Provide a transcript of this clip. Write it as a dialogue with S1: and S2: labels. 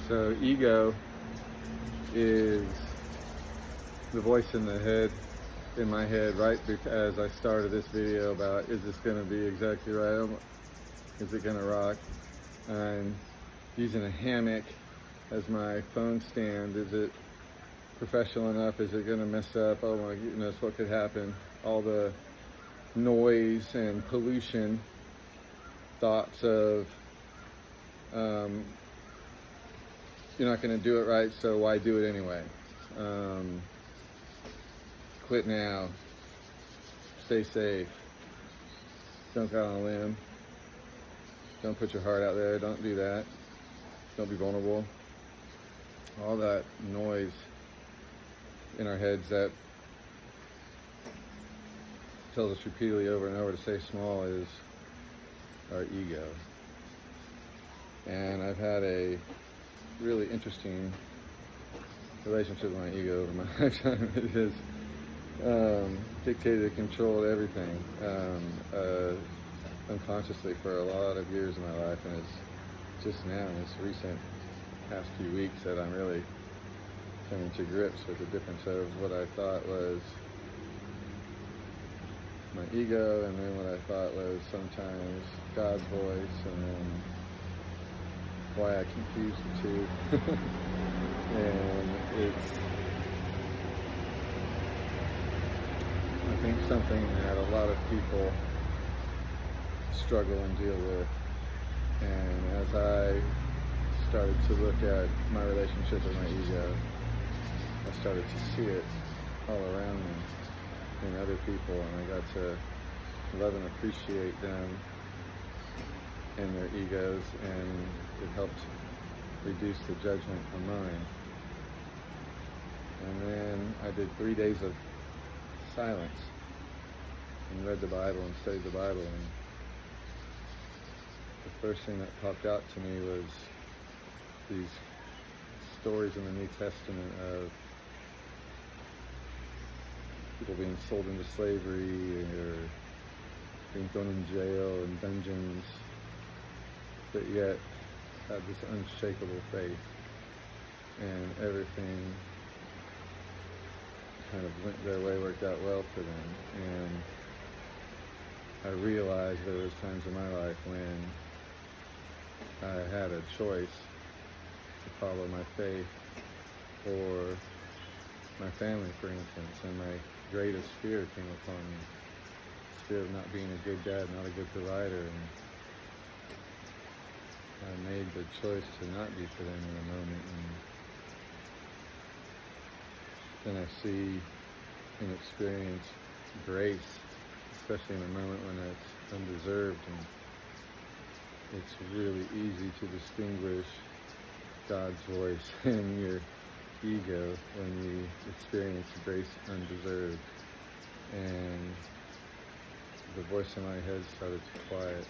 S1: So ego is the voice in in my head, right as I started this video about, is this going to be exactly right? Is it going to rock? I'm using a hammock as my phone stand. Is it professional enough? Is it going to mess up? Oh my goodness, what could happen? All the noise and pollution, thoughts of, you're not going to do it right, so why do it anyway? Quit now. Stay safe. Don't go on a limb. Don't put your heart out there. Don't do that. Don't be vulnerable. All that noise in our heads that tells us repeatedly over and over to stay small is our ego. And I've had a really interesting relationship with my ego over my lifetime. It has dictated and controlled everything unconsciously for a lot of years in my life, and it's just now in this recent past few weeks that I'm really coming to grips with the difference of what I thought was my ego, and then what I thought was sometimes God's voice, and then why I confuse the two. And it's, I think, something that a lot of people struggle and deal with. And as I started to look at my relationship with my ego, I started to see it all around me in other people, and I got to love and appreciate them and their egos, and it helped reduce the judgment on mine. And then I did 3 days of silence and read the Bible and studied the Bible, and the first thing that popped out to me was these stories in the New Testament of people being sold into slavery or being thrown in jail and dungeons, but yet had this unshakable faith, and everything kind of went their way, worked out well for them. And I realized there was times in my life when I had a choice to follow my faith or my family, for instance, and my greatest fear came upon me. Fear of not being a good dad, not a good provider, and I made the choice to not be for them in the moment. And then I see and experience grace, especially in a moment when it's undeserved, and it's really easy to distinguish God's voice in your ego when you experience grace undeserved. And the voice in my head started to quiet,